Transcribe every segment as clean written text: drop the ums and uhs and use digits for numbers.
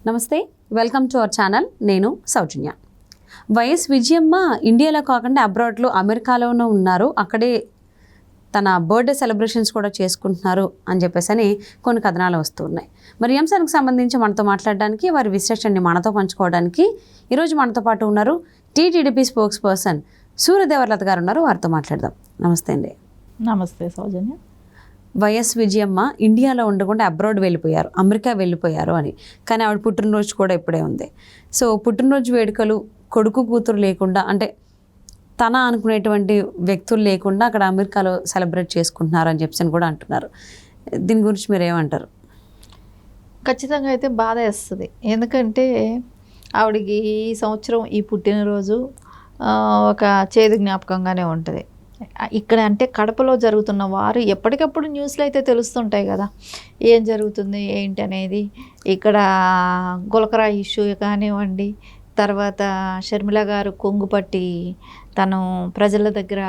నమస్తే, welcome to our channel. నేను సౌజన్య. YS Vijayamma ఇండియాలో కాకుండా అబ్రాడ్లో అమెరికాలోనూ ఉన్నారు. అక్కడే తన బర్త్డే సెలబ్రేషన్స్ కూడా చేసుకుంటున్నారు అని చెప్పేసి కొన్ని కథనాలు వస్తూ ఉన్నాయి. మరి ఈ అంశానికి సంబంధించి మనతో మాట్లాడడానికి, వారి విశ్లేషణని మనతో పంచుకోవడానికి ఈరోజు మనతో పాటు ఉన్నారు టీటీడీపీ స్పోక్స్ పర్సన్ సూర్యదేవర్లత గారు ఉన్నారు. వారితో మాట్లాడదాం. నమస్తే అండి. నమస్తే సౌజన్య. వైఎస్ విజయమ్మ ఇండియాలో ఉండకుండా అబ్రాడ్ వెళ్ళిపోయారు, అమెరికా వెళ్ళిపోయారు అని. కానీ ఆవిడ పుట్టినరోజు కూడా ఇప్పుడే ఉంది. సో పుట్టినరోజు వేడుకలు కొడుకు కూతురు లేకుండా, అంటే తన అనుకునేటువంటి వ్యక్తులు లేకుండా అక్కడ అమెరికాలో సెలబ్రేట్ చేసుకుంటున్నారు అని చెప్పి కూడా అంటున్నారు. దీని గురించి మీరు ఏమంటారు? ఖచ్చితంగా అయితే బాధ వేస్తుంది. ఎందుకంటే ఆవిడకి ఈ సంవత్సరం ఈ పుట్టినరోజు ఒక చేదు జ్ఞాపకంగానే ఉంటుంది. ఇక్కడ అంటే కడపలో జరుగుతున్న వారు ఎప్పటికప్పుడు న్యూస్లో అయితే తెలుస్తుంటాయి కదా, ఏం జరుగుతుంది ఏంటి అనేది. ఇక్కడ గులకరా ఇష్యూ కానివ్వండి, తర్వాత షర్మిల గారు కొంగుపట్టి తను ప్రజల దగ్గర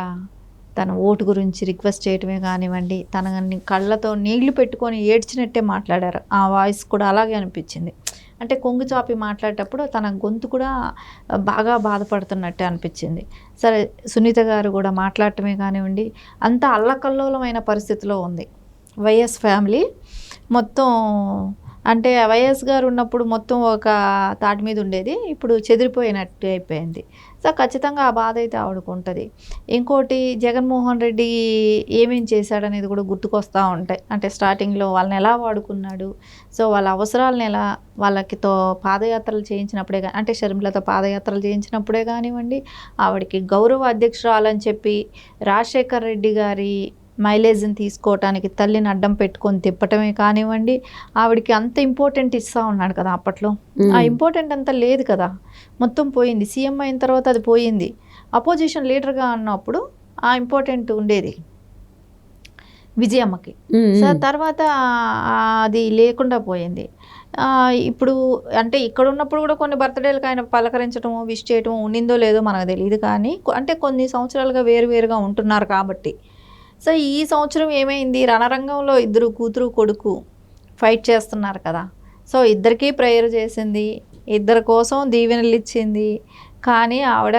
తన ఓటు గురించి రిక్వెస్ట్ చేయటమే కానివ్వండి, తనని కళ్ళతో నీళ్లు పెట్టుకొని ఏడ్చినట్టే మాట్లాడారు. ఆ వాయిస్ కూడా అలాగే అనిపించింది. అంటే కొంగు చాపి మాట్లాడేటప్పుడు తన గొంతు కూడా బాగా బాధపడుతున్నట్టే అనిపించింది. సరే, సునీత గారు కూడా మాట్లాడటమే కానివ్వండి, అంత అల్లకల్లోలమైన పరిస్థితిలో ఉంది వైఎస్ ఫ్యామిలీ మొత్తం. అంటే వైఎస్ గారు ఉన్నప్పుడు మొత్తం ఒక తాటి మీద ఉండేది, ఇప్పుడు చెదిరిపోయినట్టు అయిపోయింది. సో ఖచ్చితంగా ఆ బాధ అయితే ఆవిడకు ఉంటుంది. ఇంకోటి, జగన్మోహన్ రెడ్డి ఏమేం చేశాడనేది కూడా గుర్తుకొస్తూ ఉంటాయి. అంటే స్టార్టింగ్లో వాళ్ళని ఎలా వాడుకున్నాడు, సో వాళ్ళ అవసరాలను ఎలా వాళ్ళకితో పాదయాత్రలు చేయించినప్పుడే, అంటే షర్మిలతో పాదయాత్రలు చేయించినప్పుడే కానివ్వండి, ఆవిడకి గౌరవ అధ్యక్షురాలని చెప్పి రాజశేఖర్ రెడ్డి గారి మైలేజ్ని తీసుకోవటానికి తల్లిని అడ్డం పెట్టుకొని తిప్పటమే కానివ్వండి, ఆవిడకి అంత ఇంపార్టెంట్ ఇస్తూ ఉన్నాడు కదా అప్పట్లో. ఆ ఇంపార్టెంట్ అంతా లేదు కదా, మొత్తం పోయింది. సీఎం అయిన తర్వాత అది పోయింది. అపోజిషన్ లీడర్గా ఉన్నప్పుడు ఆ ఇంపార్టెంట్ ఉండేది విజయమ్మకి. సో తర్వాత అది లేకుండా పోయింది. ఇప్పుడు అంటే ఇక్కడ ఉన్నప్పుడు కూడా కొన్ని బర్త్డేలకు ఆయన పలకరించడము, విష్ చేయటము ఉండిందో లేదో మనకు తెలియదు. కానీ అంటే కొన్ని సంవత్సరాలుగా వేరువేరుగా ఉంటున్నారు కాబట్టి. సో ఈ సంవత్సరం ఏమైంది, రణరంగంలో ఇద్దరు కూతురు కొడుకు ఫైట్ చేస్తున్నారు కదా. సో ఇద్దరికీ ప్రేయర్ చేసింది, ఇద్దరి కోసం దీవెనలు ఇచ్చింది. కానీ ఆవిడ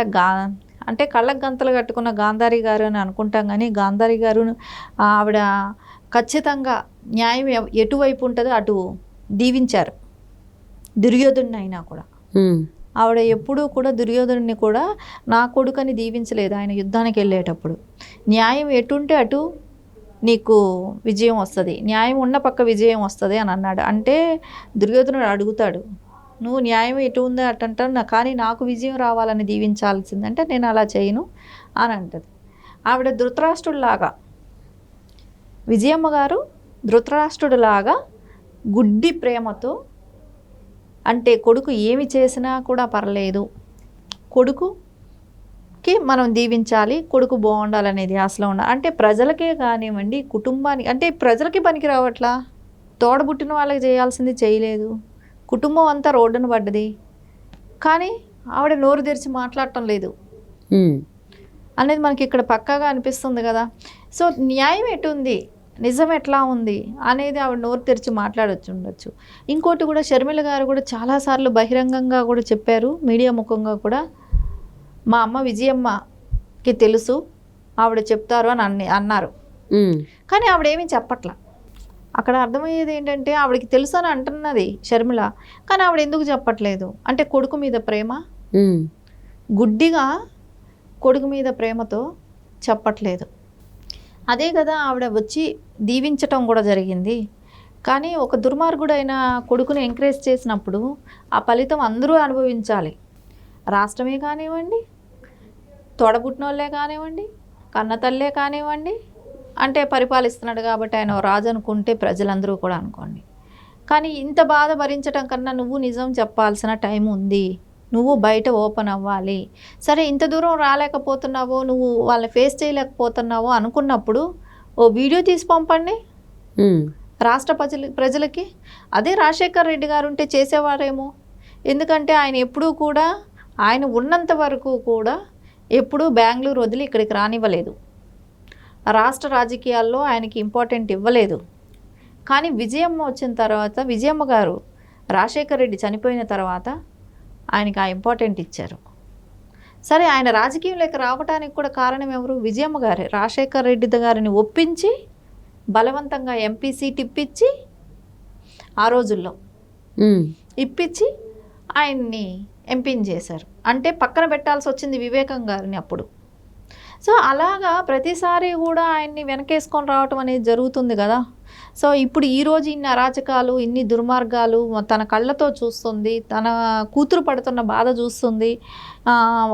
అంటే కళ్ళకు గంతలు కట్టుకున్న గాంధారి గారు అని అనుకుంటాం, కానీ గాంధారి గారు ఆవిడ ఖచ్చితంగా న్యాయం ఎటువైపు ఉంటుందో అటు దీవించారు. దుర్యోధుడిని అయినా కూడా ఆవిడ ఎప్పుడూ కూడా దుర్యోధనుడిని కూడా నా కొడుకని దీవించలేదు. ఆయన యుద్ధానికి వెళ్ళేటప్పుడు న్యాయం ఎటుంటే అటు నీకు విజయం వస్తుంది, న్యాయం ఉన్న పక్క విజయం వస్తుంది అని అన్నాడు. అంటే దుర్యోధనుడు అడుగుతాడు, నువ్వు న్యాయం ఎటు ఉందో అటు అంటాను, కానీ నాకు విజయం రావాలని దీవించాల్సిందంటే నేను అలా చేయను అని అంటది. ఆవిడ ధృతరాష్ట్రుడిలాగా, విజయమ్మ గారు ధృతరాష్ట్రుడిలాగా గుడ్డి ప్రేమతో, అంటే కొడుకు ఏమి చేసినా కూడా పర్లేదు, కొడుకుకి మనం దీవించాలి, కొడుకు బాగుండాలనేది అసలు ఉండాలి. అంటే ప్రజలకే కానివ్వండి, కుటుంబానికి, అంటే ప్రజలకి పనికి రావట్లా, తోడబుట్టిన వాళ్ళకి చేయాల్సింది చేయలేదు, కుటుంబం అంతా రోడ్డున పడ్డది, కానీ ఆవిడ నోరు తెరిచి మాట్లాడటం లేదు అనేది మనకి ఇక్కడ పక్కాగా అనిపిస్తుంది కదా. సో న్యాయం ఎటుంది, నిజం ఎట్లా ఉంది అనేది ఆవిడ నోరు తెరిచి మాట్లాడొచ్చు ఉండొచ్చు. ఇంకోటి కూడా, షర్మిల గారు కూడా చాలాసార్లు బహిరంగంగా కూడా చెప్పారు, మీడియా ముఖంగా కూడా, మా అమ్మ విజయమ్మకి తెలుసు, ఆవిడ చెప్తారు అని అన్నారు. కానీ ఆవిడేమీ చెప్పట్లా. అక్కడ అర్థమయ్యేది ఏంటంటే ఆవిడకి తెలుసు అని అంటున్నది షర్మిల, కానీ ఆవిడ ఎందుకు చెప్పట్లేదు అంటే కొడుకు మీద ప్రేమ, గుడ్డిగా కొడుకు మీద ప్రేమతో చెప్పట్లేదు. అదే కదా ఆవిడ వచ్చి దీవించటం కూడా జరిగింది. కానీ ఒక దుర్మార్గుడైన కొడుకుని ఎంకరేజ్ చేసినప్పుడు ఆ ఫలితం అందరూ అనుభవించాలి. రాష్ట్రమే కానివ్వండి, తోడబుట్టిన వాళ్ళే కానివ్వండి, కన్నతల్లే కానివ్వండి. అంటే పరిపాలిస్తున్నాడు కాబట్టి ఆయన రాజు అనుకుంటే ప్రజలందరూ కూడా అనుకోండి. కానీ ఇంత బాధ భరించడం కన్నా నువ్వు నిజం చెప్పాల్సిన టైం ఉంది, నువ్వు బయట ఓపెన్ అవ్వాలి. సరే, ఇంత దూరం రాలేకపోతున్నావో, నువ్వు వాళ్ళని ఫేస్ చేయలేకపోతున్నావో అనుకున్నప్పుడు ఓ వీడియో తీసి పంపండి రాష్ట్ర ప్రజలకి. అదే రాజశేఖర్ రెడ్డి గారు ఉంటే చేసేవారేమో. ఎందుకంటే ఆయన ఎప్పుడూ కూడా, ఆయన ఉన్నంత వరకు కూడా ఎప్పుడూ బెంగళూరు వదిలి ఇక్కడికి రానివ్వలేదు, రాష్ట్ర రాజకీయాల్లో ఆయనకి ఇంపార్టెంట్ ఇవ్వలేదు. కానీ విజయమ్మ వచ్చిన తర్వాత, విజయమ్మ గారు రాజశేఖర్ రెడ్డి చనిపోయిన తర్వాత ఆయనకి ఆ ఇంపార్టెంట్ ఇచ్చారు. సరే, ఆయన రాజకీయంలోకి రావడానికి కూడా కారణం ఎవరు? విజయమ్మ గారే. రాజశేఖర్ రెడ్డి గారిని ఒప్పించి బలవంతంగా ఎంపీ సీట్ ఇప్పించి, ఆ రోజుల్లో ఇప్పించి ఆయన్ని ఎంపీని చేశారు. అంటే పక్కన పెట్టాల్సి వచ్చింది వివేకం గారిని అప్పుడు. సో అలాగా ప్రతిసారి కూడా ఆయన్ని వెనకేసుకొని రావటం అనేది జరుగుతుంది కదా. సో ఇప్పుడు ఈరోజు ఇన్ని అరాచకాలు, ఇన్ని దుర్మార్గాలు తన కళ్ళతో చూస్తుంది, తన కూతురు పడుతున్న బాధ చూస్తుంది,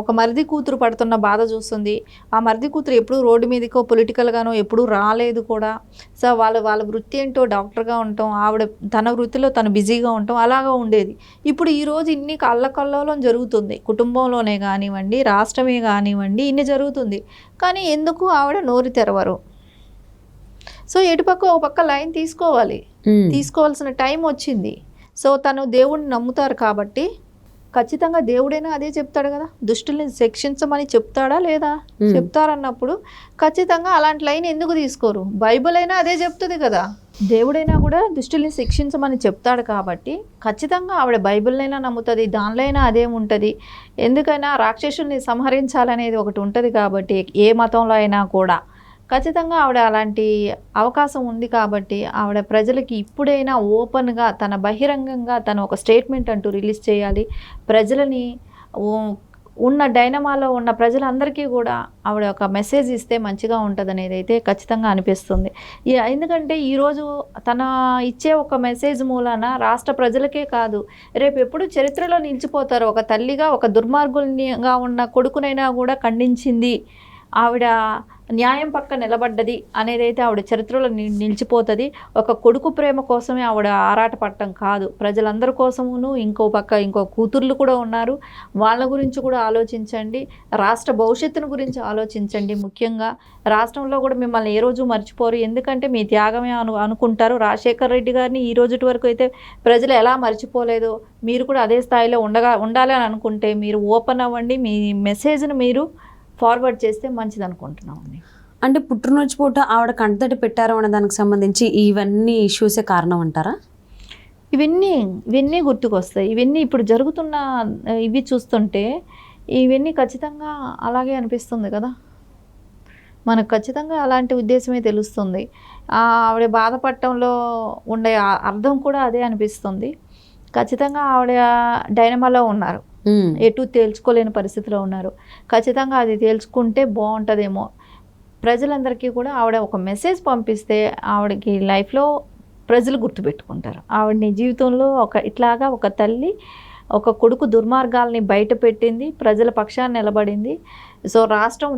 ఒక మరిది కూతురు పడుతున్న బాధ చూస్తుంది. ఆ మరిది కూతురు ఎప్పుడూ రోడ్డు మీదకో పొలిటికల్గానో ఎప్పుడూ రాలేదు కూడా. సో వాళ్ళ వృత్తి ఏంటో డాక్టర్గా ఉండటం, ఆవిడ తన వృత్తిలో తను బిజీగా ఉండటం అలాగా ఉండేది. ఇప్పుడు ఈరోజు ఇన్ని కళ్ళకల్లోలం జరుగుతుంది, కుటుంబంలోనే కానివ్వండి, రాష్ట్రమే కానివ్వండి, ఇన్ని జరుగుతుంది. కానీ ఎందుకు ఆవిడ నోరు తెరవరు? సో ఎటుపక్క ఒక పక్క లైన్ తీసుకోవాల్సిన టైం వచ్చింది. సో తను దేవుడిని నమ్ముతారు కాబట్టి ఖచ్చితంగా దేవుడైనా అదే చెప్తాడు కదా, దుష్టుల్ని శిక్షించమని చెప్తాడా లేదా? చెప్తారన్నప్పుడు ఖచ్చితంగా అలాంటి లైన్ ఎందుకు తీసుకోరు? బైబిల్ అయినా అదే చెప్తుంది కదా, దేవుడైనా కూడా దుష్టుల్ని శిక్షించమని చెప్తాడు కాబట్టి ఖచ్చితంగా ఆవిడ బైబిల్నైనా నమ్ముతుంది, దానిలో అయినా అదేముంటుంది. ఎందుకైనా రాక్షసుల్ని సంహరించాలనేది ఒకటి ఉంటుంది కాబట్టి ఏ మతంలో అయినా కూడా ఖచ్చితంగా ఆవిడ అలాంటి అవకాశం ఉంది కాబట్టి ఆవిడ ప్రజలకి ఇప్పుడైనా ఓపెన్గా తన బహిరంగంగా తను ఒక స్టేట్మెంట్ అంటూ రిలీజ్ చేయాలి. ప్రజలని ఉన్న డైనమాలో ఉన్న ప్రజలందరికీ కూడా ఆవిడ ఒక మెసేజ్ ఇస్తే మంచిగా ఉంటుంది అనేది అయితే ఖచ్చితంగా అనిపిస్తుంది. ఎందుకంటే ఈరోజు తన ఇచ్చే ఒక మెసేజ్ మూలాన రాష్ట్ర ప్రజలకే కాదు, రేపు ఎప్పుడు చరిత్రలో నిలిచిపోతారు. ఒక తల్లిగా ఒక దుర్మార్గునిగా ఉన్న కొడుకునైనా కూడా ఖండించింది, ఆవిడ న్యాయం పక్క నిలబడ్డది అనేదైతే ఆవిడ చరిత్రలో నిలిచిపోతుంది. ఒక కొడుకు ప్రేమ కోసమే ఆవిడ ఆరాటపడటం కాదు, ప్రజలందరి కోసమును. ఇంకో కూతుర్లు కూడా ఉన్నారు, వాళ్ళ గురించి కూడా ఆలోచించండి. రాష్ట్ర భవిష్యత్తును గురించి ఆలోచించండి. ముఖ్యంగా రాష్ట్రంలో కూడా మిమ్మల్ని ఏ రోజు మర్చిపోరు, ఎందుకంటే మీ త్యాగమే అనుకుంటారు. రాజశేఖర్ రెడ్డి గారిని ఈ రోజు వరకు అయితే ప్రజలు ఎలా మర్చిపోలేదో మీరు కూడా అదే స్థాయిలో ఉండాలి అని అనుకుంటే మీరు ఓపెన్ అవ్వండి, మీ మెసేజ్ని మీరు ఫార్వర్డ్ చేస్తే మంచిది అనుకుంటున్నామండి. అంటే పుట్టినరోజు పూట ఆవిడ కంటతడి పెట్టారు అనే దానికి సంబంధించి ఇవన్నీ ఇష్యూసే కారణం అంటారా? ఇవన్నీ గుర్తుకొస్తాయి. ఇవన్నీ ఇప్పుడు జరుగుతున్న ఇవి చూస్తుంటే ఇవన్నీ ఖచ్చితంగా అలాగే అనిపిస్తుంది కదా, మనకు ఖచ్చితంగా అలాంటి ఉద్దేశమే తెలుస్తుంది. ఆవిడ బాధపడటంలో ఉండే అర్థం కూడా అదే అనిపిస్తుంది. ఖచ్చితంగా ఆవిడ డైనమాలో ఉన్నారు, ఎటు తేల్చుకోలేని పరిస్థితిలో ఉన్నారు. ఖచ్చితంగా అది తేల్చుకుంటే బాగుంటుందేమో. ప్రజలందరికీ కూడా ఆవిడ ఒక మెసేజ్ పంపిస్తే ఆవిడకి లైఫ్లో ప్రజలు గుర్తుపెట్టుకుంటారు. ఆవిడని జీవితంలో ఇట్లాగా ఒక తల్లి ఒక కొడుకు దుర్మార్గాల్ని బయట పెట్టింది, ప్రజల పక్షాన్ని నిలబడింది. సో రాష్ట్రం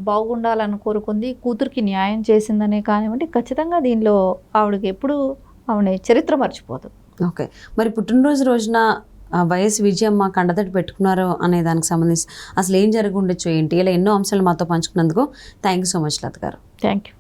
బాగుండాలని కోరుకుంది, కూతురికి న్యాయం చేసిందనే కానివ్వండి. ఖచ్చితంగా దీనిలో ఆవిడకి ఎప్పుడు ఆవిడ చరిత్ర మర్చిపోదు. ఓకే, మరి పుట్టినరోజు రోజున వైఎస్ విజయమ్మ కండతడి పెట్టుకున్నారు అనే దానికి సంబంధించి అసలు ఏం జరిగి ఉండొచ్చు ఏంటి, ఇలా ఎన్నో అంశాలు మాతో పంచుకున్నందుకు థ్యాంక్ యూ సో మచ్ లత గారు. Thank you.